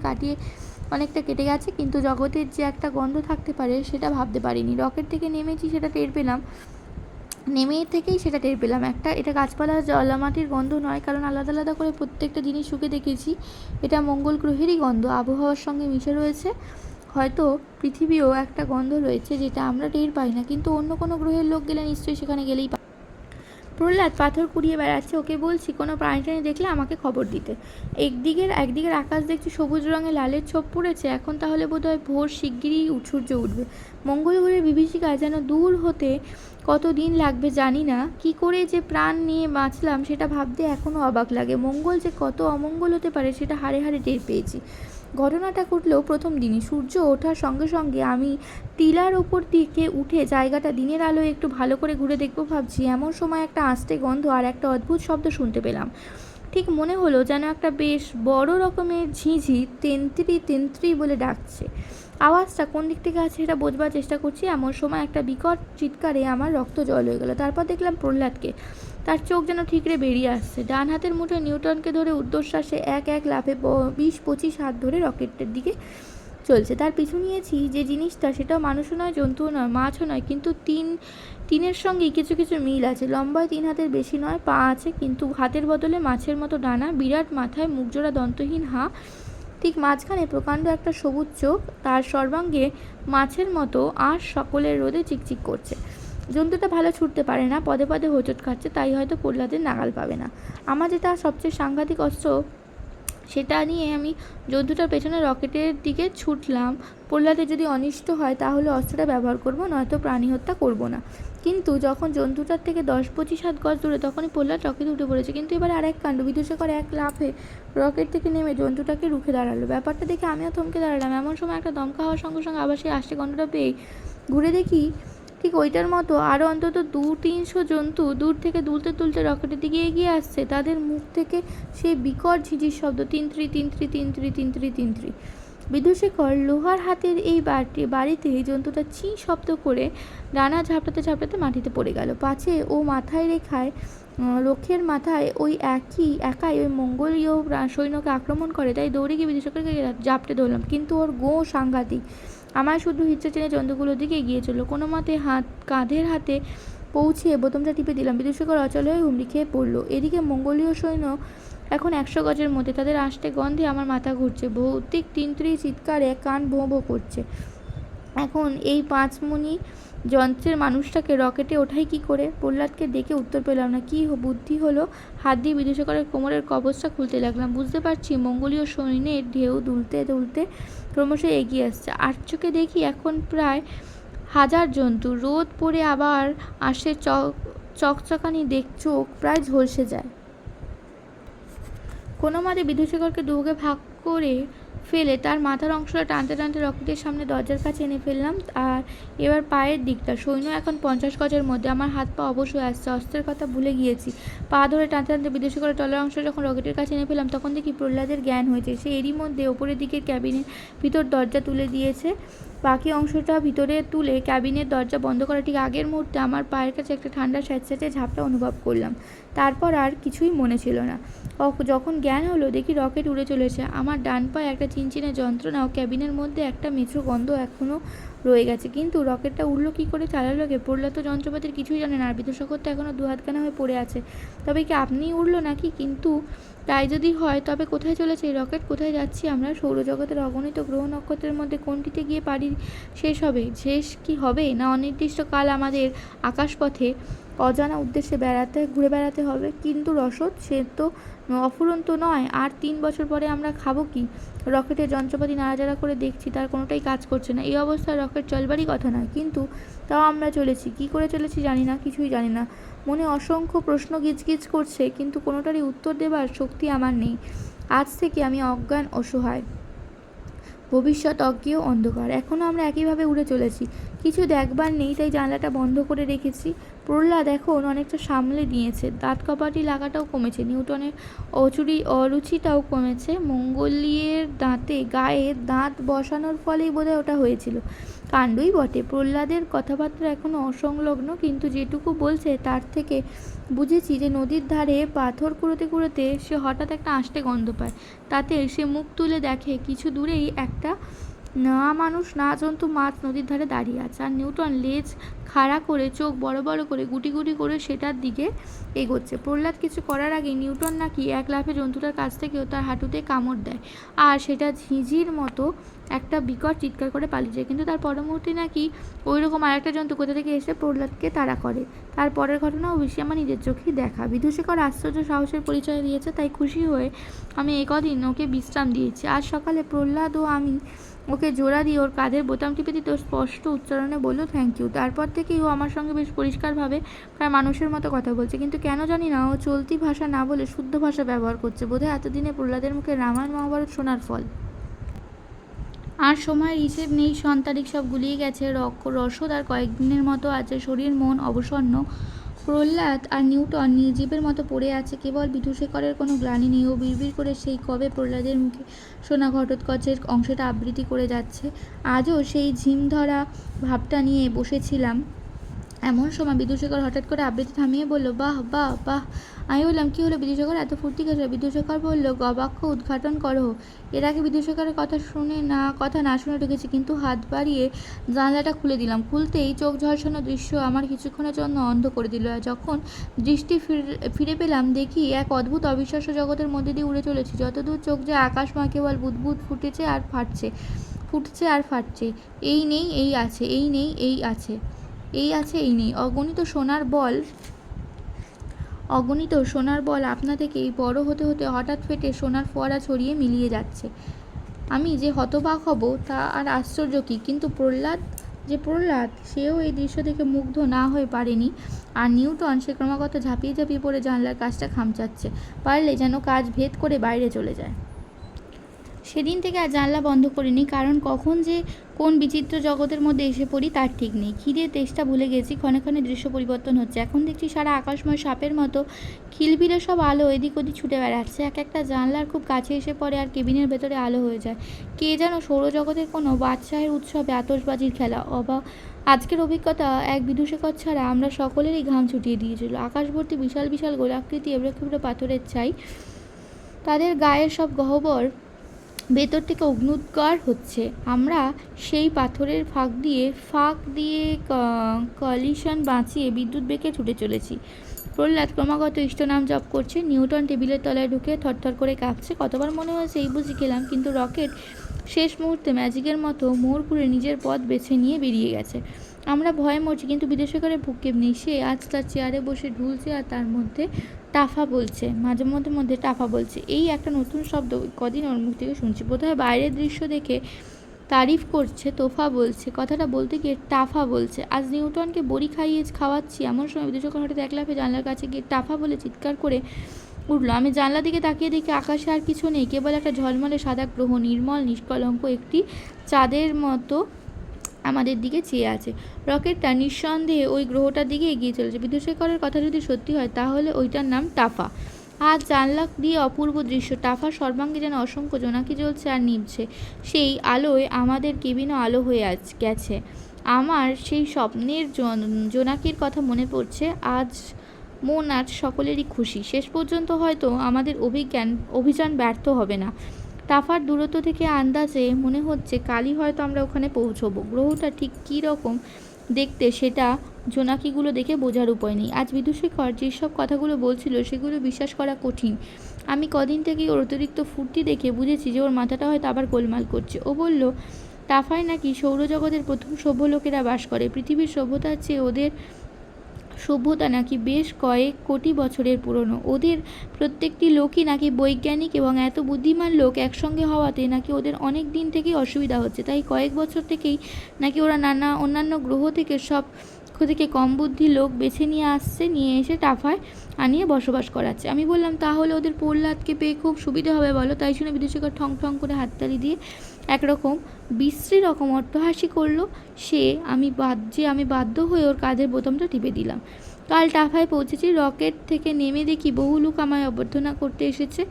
অনেকটা কেটে গেছে, কিন্তু জগতের যে একটা গন্ধ থাকতে পারে সেটা ভাবতে পারিনি। রকেট থেকে নেমেই সেটা টের পেলাম। এটা গাছপালা জলামাটির গন্ধ নয়, কারণ আলাদা আলাদা করে প্রত্যেকটা জিনিস শুকে দেখেছি। এটা মঙ্গল গ্রহেরই গন্ধ, আবহাওয়ার সঙ্গে মিশে রয়েছে। হয়তো পৃথিবীও একটা গন্ধ রয়েছে যেটা আমরা টের পাই না, কিন্তু অন্য কোনো গ্রহের লোক গেলে নিশ্চয়ই সেখানে গেলেই পাই। প্রহ্লাদ পাথর কুড়িয়ে বেড়াচ্ছে। ওকে বলছি কোনো প্রাণী দেখলে আমাকে খবর দিতে। একদিকের আকাশ দেখছি সবুজ রঙে লালের ছোপ পড়েছে। এখন তাহলে বোধহয় ভোর শিগগিরই সূর্য উঠবে। মঙ্গল গ্রহের বিভীষিকা যেন দূর হতে কত দিন লাগবে জানি না। কি করে যে প্রাণ নিয়ে বাঁচলাম সেটা ভাবতে এখনও অবাক লাগে। মঙ্গল যে কত অমঙ্গল হতে পারে সেটা হাড়ে হাড়ে টের পেয়েছি। ঘটনাটা ঘটলেও প্রথম দিনই। সূর্য ওঠার সঙ্গে সঙ্গে আমি টিলার ওপর দিকে উঠে জায়গাটা দিনের আলোয় একটু ভালো করে ঘুরে দেখবো ভাবছি। এমন সময় একটা আস্তে গন্ধ আর একটা অদ্ভুত শব্দ শুনতে পেলাম। ঠিক মনে হলো যেন একটা বেশ বড় রকমের ঝিঁঝি তেন্ত্রি বলে ডাকছে। আওয়াজটা কোন দিক থেকে আছে সেটা বোঝবার চেষ্টা করছি। এমন সময় একটা বিকট চিৎকারে আমার রক্ত জল হয়ে গেল। তারপর দেখলাম প্রহ্লাদকে। তার চোখ যেন ঠিকরে বেরিয়ে আসছে। ডান হাতের মুঠোয় নিউটনকে ধরে ঊর্ধ্বশ্বাসে এক লাফে 20-25 হাত ধরে রকেটের দিকে চলছে। তার পিছু নিয়েছি যে জিনিসটা, সেটাও মানুষও নয়, জন্তুও নয়, মাছও নয়, কিন্তু তিনের সঙ্গেই কিছু কিছু মিল আছে। লম্বায় 3 হাতের বেশি নয়, পা আছে, কিন্তু হাতের বদলে মাছের মতো ডানা, বিরাট মাথায়, মুখজোড়া দন্তহীন হাঁ, ঠিক মাঝখানে প্রকাণ্ড একটা সবুজ চোখ, তার সর্বাঙ্গে মাছের মতো আঁশ সকলের রোদে চিকচিক করছে। জন্তুটা ভালো ছুটতে পারে না, পদে পদে হোঁচট খাচ্ছে, তাই হয়তো প্রহ্লাদের নাগাল পাবে না। আমার যেটা সবচেয়ে সাংঘাতিক অস্ত্র, সেটা নিয়ে আমি জন্তুটার পেছনে রকেটের দিকে ছুটলাম। প্রহ্লাদের যদি অনিষ্ট হয় তাহলে অস্ত্রটা ব্যবহার করব, নয়তো প্রাণী হত্যা করব না। কিন্তু যখন জন্তুটার থেকে 10-25 হাত গজ দূরে, তখনই প্রহ্লাদ রকেটে উঠে পড়েছে। কিন্তু এবার আর এক কাণ্ড। বিধুশেখর এক লাফে রকেট থেকে নেমে জন্তুটাকে রুখে দাঁড়ালো। ব্যাপারটা দেখে আমিও থমকে দাঁড়ালাম। এমন সময় একটা দমকা হওয়ার সঙ্গে সঙ্গে আবার সেই আষ্টে গন্ধটা পেয়ে ঘুরে দেখি ঠিক ওইটার মতো আরও অন্তত 200-300 জন্তু দূর থেকে দুলতে তুলতে রকেটের দিকে এগিয়ে আসছে। তাদের মুখ থেকে সেই বিকট ঝিঝির শব্দ, তিন্ত্রি। বিধুশেখর লোহার হাতের এই বাড়িতে জন্তুটা চি শব্দ করে ডানা ঝাপটাতে মাটিতে পড়ে গেল। পাছে ও মাথায় লক্ষ্যের মাথায় ওই একাই ওই মঙ্গলীয় সৈন্যকে আক্রমণ করে, তাই দৌড়ে গিয়ে বিধুশেখরকে জাপটে ধরলাম। কিন্তু ওর গো সাংঘাতিক। আমার শুধু ইচ্ছে টেনে জন্তুগুলোর দিকে এগিয়ে চলল। কোনো মতে কাঁধের হাতে পৌঁছিয়ে বোতামটা টিপে দিলাম। বিধুশেখর অচল হয়ে হুমড়ি খেয়ে পড়লো। এদিকে মঙ্গলীয় সৈন্য এখন 100 গজের মধ্যে। তাদের আষ্টে গন্ধে আমার মাথা ঘুরছে। ভৌতিক তিন্ত্রি চিৎকারে কান ভোঁ ভোঁ করছে। এখন এই 5 মণি যন্ত্রের মানুষটাকে রকেটে ওঠাই কি করে? প্রহ্লাদকে ডেকে উত্তর পেলাম না। কি বুদ্ধি হলো? হাত দিয়ে বিদূষকের কোমরের কবচটা খুলতে লাগলাম। বুঝতে পারছি মঙ্গলীয় সৈন্যের ঢেউ দুলতে দুলতে ক্রমশ এগিয়ে আসছে। আর চোখে দেখি এখন প্রায় 1000 জন্তু। রোদ পড়ে আবার আসে, চকচকানি চোখ প্রায় ঝলসে যায়। কোনো মতে বিদূষকরকে দুভাগে ভাগ করে ফেলে তার মাথার অংশটা টানতে টানতে রকেটের সামনে দরজার কাছে এনে ফেললাম। আর এবার পায়ের দিকটা। সৈন্য এখন 50 গজের মধ্যে। আমার হাত পা অবশ হয়ে আসছে। অস্ত্রের কথা ভুলে গিয়েছি। পা ধরে টানতে টানতে বিদূষকরের তলার অংশ যখন রকেটের কাছে এনে ফেললাম, তখন দেখি প্রহ্লাদের জ্ঞান হয়েছে। সে এরই মধ্যে ওপরের দিকের ক্যাবিনের ভিতর দরজা তুলে দিয়েছে। বাকি অংশটা ভিতরে তুলে ক্যাবিনের দরজা বন্ধ করা ঠিক আগের মুহূর্তে আমার পায়ের কাছে একটা ঠান্ডা স্যাঁতস্যাঁতে ঝাপটা অনুভব করলাম। তারপর আর কিছুই মনে ছিল না। যখন জ্ঞান হলো দেখি রকেট উড়ে চলেছে। আমার ডান পায়ে একটা চিনচিনে যন্ত্রণা ও ক্যাবিনের মধ্যে একটা মেছো গন্ধ এখনও রয়ে গেছে। কিন্তু রকেটটা উড়লো কী করে, চালালো কে? প্রহ্লাদ তো যন্ত্রপাতির কিছুই জানে না, আর বিদূষকর তো এখনও দুহাতখানা হয়ে পড়ে আছে। তবে কি আপনিই উড়লো নাকি? কিন্তু তাই যদি হয় তবে কোথায় চলেছে এই রকেট? কোথায় যাচ্ছি আমরা? সৌরজগতের অগণিত গ্রহ নক্ষত্রের মধ্যে কোনটিতে গিয়ে পাড়ি শেষ হবে? শেষ কি হবে না অনির্দিষ্টকাল আমাদের আকাশপথে অজানা উদ্দেশ্যে ঘুরে বেড়াতে হবে? কিন্তু রসদ সে তো অফুরন্ত নয়। আর 3 বছর পরে আমরা খাবো কি? রকেটের যন্ত্রপাতি নাড়াচাড়া করে দেখছি, তার কোনোটাই কাজ করছে না। এই অবস্থায় রকেট চলবারই কথা নয়। কিন্তু তাও আমরা চলেছি। কি করে চলেছি জানি না, কিছুই জানি না। মনে অসংখ্য প্রশ্ন গিজগিজ করছে, কিন্তু কোনোটারই উত্তর দেবার শক্তি আমার নেই। আজ থেকে আমি অজ্ঞান, অসহায়, ভবিষ্যৎ অজ্ঞেয়, অন্ধকার। এখনও আমরা একইভাবে উড়ে চলেছি। কিছু দেখবার নেই, তাই জানলাটা বন্ধ করে রেখেছি। প্রহ্লাদ এখন অনেকটা সামলে নিয়েছে। দাঁত কপাটি লাগাটাও কমেছে। নিউটনের অরুচিটাও কমেছে। মঙ্গলীয়ের গায়ে দাঁত বসানোর ফলেই বোধহয় ওটা হয়েছিল। কাণ্ডই বটে। প্রহ্লাদের কথাবার্তা এখনও অসংলগ্ন, কিন্তু যেটুকু বলছে তার থেকে বুঝেছি যে নদীর ধারে পাথর কুড়োতে কুড়োতে সে হঠাৎ একটা আষ্টে গন্ধ পায়। তাতে সে মুখ তুলে দেখে কিছু দূরেই একটা না মানুষ না জন্তু মাছ নদীর ধারে দাঁড়িয়ে আছে। আর নিউটন লেজ খাড়া করে চোখ বড় বড় করে গুটি গুটি করে সেটার দিকে এগোচ্ছে। প্রহ্লাদ কিছু করার আগে নিউটন নাকি এক লাফে জন্তুটার কাছ থেকেও তার হাঁটুতে কামড় দেয়, আর সেটা ঝিঁঝির মতো একটা বিকট চিৎকার করে পালিয়ে যায়। কিন্তু তার পরমুহূর্তে নাকি ওই রকম আরেকটা জন্তু কোথা থেকে এসে প্রহ্লাদকে তাড়া করে। তার পরের ঘটনাও বেশি আমার নিজের চোখেই দেখা। বিদূষকর আশ্চর্য সাহসের পরিচয় দিয়েছে, তাই খুশি হয়ে আমি একদিন ওকে বিশ্রাম দিয়েছি। আজ সকালে প্রহ্লাদ ও আমি ওকে জোড়া দিয়ে ওর কাঁধের বোতাম টিপে দিতে স্পষ্ট উচ্চারণে বলল থ্যাংক ইউ। তারপর থেকেই ও আমার সঙ্গে বেশ পরিষ্কারভাবে প্রায় মানুষের মতো কথা বলছে। কিন্তু কেন জানি না ও চলতি ভাষা না বলে শুদ্ধ ভাষা ব্যবহার করছে। বোধহয় এতদিনে প্রহ্লাদের মুখে রামায়ণ মহাভারত শোনার ফল। আর সময়ের হিসেব নেই, সন্তারিক সব গুলিয়ে গেছে। রসদ আর কয়েকদিনের মতো আছে। শরীর মন অবসন্ন। প্রহ্লাদ আর নিউটন নির্জীবের মতো পড়ে আছে। কেবল বিদূষকরের কোনো গ্লানি নেই। ও বিড়বিড় করে সেই কবে প্রহ্লাদের মুখে শোনা ঘটোৎকচের অংশটা আবৃত্তি করে যাচ্ছে। আজও সেই ঝিম ধরা ভাবটা নিয়ে বসেছিলাম। এমন সময় বিদূষকর হঠাৎ করে আবৃত্তি থামিয়ে বলল, বাহ বাহ বাহ। আমি বললাম, কী হলো বিদূষকর, এত ফুর্তি কিসের? বিদূষকর বলল, গবাক্ষ উদ্ঘাটন করো। এর আগে বিদূষকরের কথা না শুনে ঢুকেছি, কিন্তু হাত বাড়িয়ে জানলাটা খুলে দিলাম। খুলতেই চোখ ঝলসানো দৃশ্য আমার কিছুক্ষণের জন্য অন্ধ করে দিল। যখন দৃষ্টি ফিরে পেলাম, দেখি এক অদ্ভুত অবিশ্বাস্য জগতের মধ্যে দিয়ে উড়ে চলেছি। যতদূর চোখ যায় আকাশময় কেবল বুদবুদ ফুটছে আর ফাটছে। এই নেই, এই আছে, এই নেই, এই আছে, এই আছে, এই নেই। অগণিত সোনার বল আপনা থেকেই বড় হতে হতে হঠাৎ ফেটে সোনার ফোয়ারা ছড়িয়ে মিলিয়ে যাচ্ছে। আমি যে হতবাক হব তা আর আশ্চর্য কি? কিন্তু প্রহ্লাদ সেও এই দৃশ্য দেখে মুগ্ধ না হয়ে পারেনি। আর নিউটন সে ক্রমাগত ঝাঁপিয়ে ঝাঁপিয়ে পড়ে জানলার কাজটা খামচাচ্ছে, পারলে যেন কাজ ভেদ করে বাইরে চলে যায়। সেদিন থেকে আর জানলা বন্ধ করিনি, কারণ কখন যে কোন বিচিত্র জগতের মধ্যে এসে পড়ি তার ঠিক নেই। খিদের তেষ্টা ভুলে গেছি। ক্ষণে ক্ষণে দৃশ্য পরিবর্তন হচ্ছে। এখন দেখছি সারা আকাশময় সাপের মতো খিলবিলে সব আলো এদিক ওদিক ছুটে বেড়াচ্ছে। এক একটা জানলার খুব কাছে এসে পড়ে আর কেবিনের ভেতরে আলো হয়ে যায়। কে যেন সৌরজগতের কোনো বাদশাহের উৎসবে আতশবাজির খেলা। আজকের অভিজ্ঞতা এক বিদূষকর ছাড়া আমরা সকলেরই ঘাম ছুটিয়ে দিয়েছিল। আকাশ ভর্তি বিশাল বিশাল গোলাকৃতি এবড়ো খেবড়ো পাথরের ছাই। তাদের গায়ের সব গহ্বর ভেতর থেকে অগ্নুদ্গার হচ্ছে। আমরা সেই পাথরের ফাঁক দিয়ে কলিশন বাঁচিয়ে বিদ্যুৎ বেগে ছুটে চলেছি। প্রহ্লাদ ক্রমাগত ইষ্টনাম জপ করছে। নিউটন টেবিলের তলায় ঢুকে থরথর করে কাঁপছে। কতবার মনে হয়েছে এই বুঝি গেলাম, কিন্তু রকেট শেষ মুহূর্তে ম্যাজিকের মতো মোড় ঘুরে নিজের পথ বেছে নিয়ে বেরিয়ে গেছে। আমরা ভয়ে মরছি, কিন্তু বিদেশিকারের ভূক্ষেপ নেই। সে আজ তার চেয়ারে বসে ঢুলছে আর তার মধ্যে টাফা বলছে, মাঝে মধ্যে টাফা বলছে। এই একটা নতুন শব্দ কদিন ওর মুখ থেকে শুনছি। বোধহয় বাইরের দৃশ্য দেখে তারিফ করছে, তোফা বলছে, কথাটা বলতে গিয়ে টাফা বলছে। আজ নিউটনকে বড়ি খাওয়াচ্ছি, এমন সময় বিদূষক হঠাৎ এক লাফে জানলার কাছে গিয়ে টাফা বলে চিৎকার করে উঠল। আমি জানলা দিকে তাকিয়ে দেখি আকাশে আর কিছু নেই, কেবল একটা ঝলমলে সাদা গ্রহ, নির্মল নিষ্কলঙ্ক একটি চাঁদের মতো আমাদের দিকে চেয়ে আছে। রকেটটা নিঃসন্দেহে ওই গ্রহটার দিকে এগিয়ে চলেছে। বিদূষকের কথা যদি সত্যি হয় তাহলে ওইটার নাম টাফা। আজ জানলা দিয়ে অপূর্ব দৃশ্য। টাফার সর্বাঙ্গে যেন অসংখ্য জোনাকি জ্বলছে আর নিভছে। সেই আলোয় আমাদের কেবিনও আলো হয়ে গেছে। আমার সেই স্বপ্নের জোনাকির কথা মনে পড়ছে। আজ সকলেরই খুশি। শেষ পর্যন্ত হয়তো আমাদের অভিযান ব্যর্থ হবে না। টাফার দূরত্ব থেকে আন্দাজে মনে হচ্ছে কালই হয়তো আমরা ওখানে পৌঁছবো। গ্রহটা ঠিক কী রকম দেখতে সেটা জোনাকিগুলো দেখে বোঝার উপায় নেই। আজ বিদূষিকর যেসব কথাগুলো বলছিল সেগুলো বিশ্বাস করা কঠিন। আমি কদিন থেকেই ওর অতিরিক্ত ফুর্তি দেখে বুঝেছি যে ওর মাথাটা হয়তো আবার গোলমাল করছে। ও বলল টাফায় নাকি সৌরজগতের প্রথম সভ্য লোকেরা বাস করে। পৃথিবীর সভ্যতার চেয়ে ওদের সভ্যতা নাকি বেশ কয়েক কোটি বছরের পুরনো। ওদের প্রত্যেকটি লোকই নাকি বৈজ্ঞানিক এবং এত বুদ্ধিমান লোক একসঙ্গে হওয়াতে নাকি ওদের অনেক দিন থেকেই অসুবিধা হচ্ছে। তাই কয়েক বছর থেকেই নাকি ওরা অন্যান্য গ্রহ থেকে কম বুদ্ধি লোক বেছে নিয়ে এসে টাফায় আনিয়ে বসবাস করাচ্ছে। আমি বললাম তাহলে ওদের প্রহ্লাদকে পেয়ে খুব সুবিধা হবে বলো। তাই শুনে বিদূষিকা ঠং ঠং করে হাততালি দিয়ে একরকম বিশ্রী রকম অট্টহাসি করলো। আমি বাধ্য হয়ে ওর কাঁধের বোতামটা টিপে দিলাম। কাল টাফায় পৌঁছেছি। রকেট থেকে নেমে দেখি বহু লোক আমায় অভ্যর্থনা করতে এসেছে।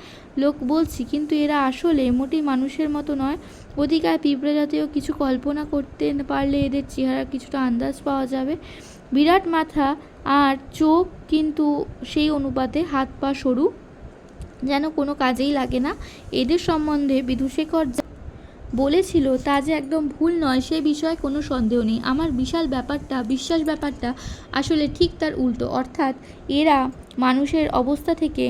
লোক বলছি, কিন্তু এরা আসলে মোটেই মানুষের মতো নয়। অধিকার পিঁপড়ে জাতীয় কিছু। কল্পনা করতে পারলে এদের চেহারা কিছুটা আন্দাজ পাওয়া যাবে। বিরাট মাথা আর চোখ, কিন্তু সেই অনুপাতে হাত পা সরু, যেন কোনো কাজেই লাগে না। এদের সম্বন্ধে বিদূষেকর বলেছিল তা যে একদম ভুল নয় সে বিষয়ে কোনো সন্দেহ নেই। আমার বিশ্বাস ব্যাপারটা আসলে ঠিক তার উল্টো। অর্থাৎ এরা মানুষের অবস্থা থেকে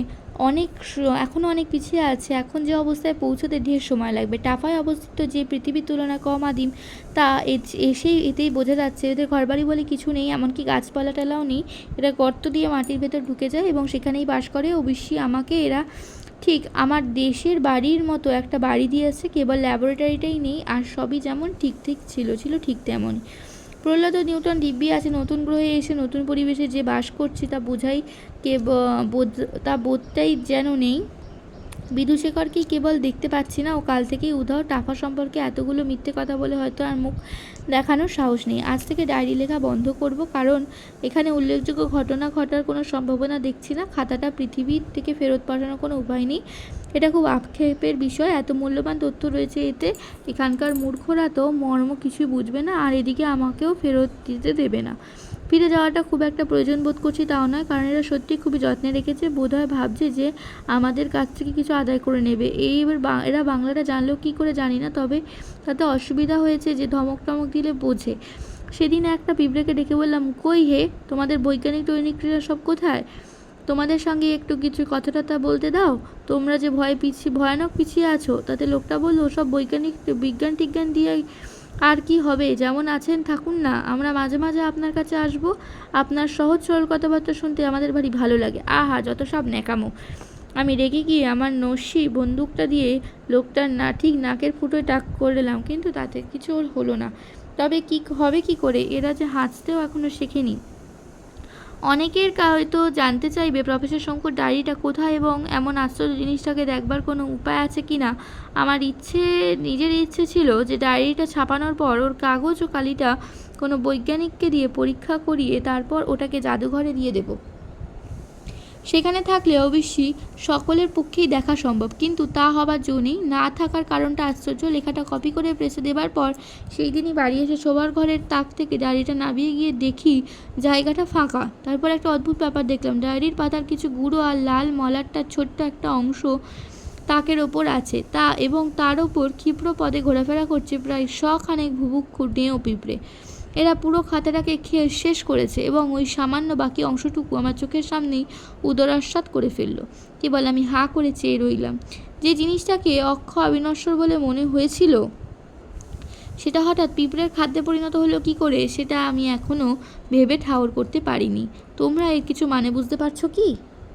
এখনও অনেক পিছিয়ে আছে। এখন যে অবস্থায় পৌঁছতে ঢের সময় লাগবে। টাফায় অবস্থিত যে পৃথিবীর তুলনায় কম আদিম তা এতেই বোঝা যাচ্ছে। এদের ঘরবাড়ি বলে কিছু নেই, এমনকি গাছপালা টালাও নেই। এরা গর্ত দিয়ে মাটির ভেতর ঢুকে যায় এবং সেখানেই বাস করে। অবশ্যই আমাকে এরা ঠিক আমার দেশের বাড়ির মতো একটা বাড়ি দিয়েছে, কেবল ল্যাবরেটরিটাই নেই, আর সবই যেমন ঠিক ছিল ঠিক তেমনই। প্রহ্লাদ ও নিউটন দিব্যি আছে। নতুন গ্রহে এসে নতুন পরিবেশে যে বাস করছি তা বোধটাই যেন নেই। বিদূষেকরকে কেবল দেখতে পাচ্ছি না, ও কাল থেকেই উধাও। টাফা সম্পর্কে এতগুলো মিথ্যে কথা বলে হয়তো আর মুখ দেখানোর সাহস নেই। আজ থেকে ডায়েরি লেখা বন্ধ করব, কারণ এখানে উল্লেখযোগ্য ঘটনা ঘটার কোনো সম্ভাবনা দেখছি না। খাতাটা পৃথিবীর থেকে ফেরত পাঠানোর কোনো উপায় নেই। এটা খুব আক্ষেপের বিষয়। এত মূল্যবান তথ্য রয়েছে এতে। এখানকার মূর্খরা তো মর্ম কিছুই বুঝবে না, আর এদিকে আমাকেও ফেরত দিতে দেবে না। ফিরে যাওয়াটা খুব একটা প্রয়োজন বোধ করছি তাও নয়, কারণ এরা সত্যিই খুবই যত্নে রেখেছে। বোধহয় ভাবছে যে আমাদের কাছ থেকে কিছু আদায় করে নেবে। এরা বাংলাটা জানলেও কী করে জানি না, তবে তাতে অসুবিধা হয়েছে যে ধমক টমক দিলে বোঝে। সেদিন একটা পিঁপড়েকে ডেকে বললাম, কই হে, তোমাদের বৈজ্ঞানিক টৈনিকরা সব কোথায়? তোমাদের সঙ্গে একটু কিছু কথাটা বলতে দাও। তোমরা যে ভয়ানক পিছিয়ে আছো। তাতে লোকটা বললো, সব বিজ্ঞান টিজ্ঞান দিয়ে আর কি হবে, যেমন আছেন থাকুন না। আমরা মাঝে মাঝে আপনার কাছে আসবো। আপনার সহজ সরল কথাবার্তা শুনতে আমাদের ভারী ভালো লাগে। আহা, যত সব ন্যাকামো। আমি রেগে গিয়ে আমার নস্যি বন্দুকটা দিয়ে লোকটার ঠিক নাকের ফুটোয় টাক করলাম, কিন্তু তাতে কিছু হলো না। তবে কি করে, এরা যে হাঁচতেও এখনো শেখেনি। অনেকের হয়তো জানতে চাইবে প্রফেসর শঙ্কর ডায়েরিটা কোথায় এবং এমন আশ্চর্য জিনিসটাকে দেখবার কোনো উপায় আছে কি না। আমার নিজের ইচ্ছে ছিল যে ডায়েরিটা ছাপানোর পর ওর কাগজ ও কালিটা কোনো বৈজ্ঞানিককে দিয়ে পরীক্ষা করিয়ে তারপর ওটাকে জাদুঘরে দিয়ে দেব। সেখানে থাকলে অবশ্যই সকলের পক্ষেই দেখা সম্ভব, কিন্তু তা হবার জো নেই। না থাকার কারণটা আশ্চর্য। লেখাটা কপি করে প্রেসে দেবার পর সেই দিনই বাড়ি এসে শোবার ঘরের তাক থেকে ডায়েরিটা নামিয়ে গিয়ে দেখি জায়গাটা ফাঁকা। তারপর একটা অদ্ভুত ব্যাপার দেখলাম। ডায়েরির পাতার কিছু গুঁড়ো আর লাল মলারটার ছোট্ট একটা অংশ তাকের ওপর আছে, এবং তার ওপর ক্ষিপ্র পদে ঘোরাফেরা করছে প্রায় 100 খানেক ভুবুক্ষু ডেঁও পিঁপড়ে। এরা পুরো খাতাটাকে খেয়ে শেষ করেছে এবং ওই সামান্য বাকি অংশটুকু আমার চোখের সামনেই উদরাস্বাদ করে ফেললো। কেবল আমি হাঁ করে চেয়ে রইলাম। যে জিনিসটাকে অক্ষয় অবিনশ্বর বলে মনে হয়েছিল সেটা হঠাৎ পিঁপড়ের খাদ্যে পরিণত হলো কী করে, সেটা আমি এখনও ভেবে ঠাউর করতে পারিনি। তোমরা এর কিছু মানে বুঝতে পারছো কি?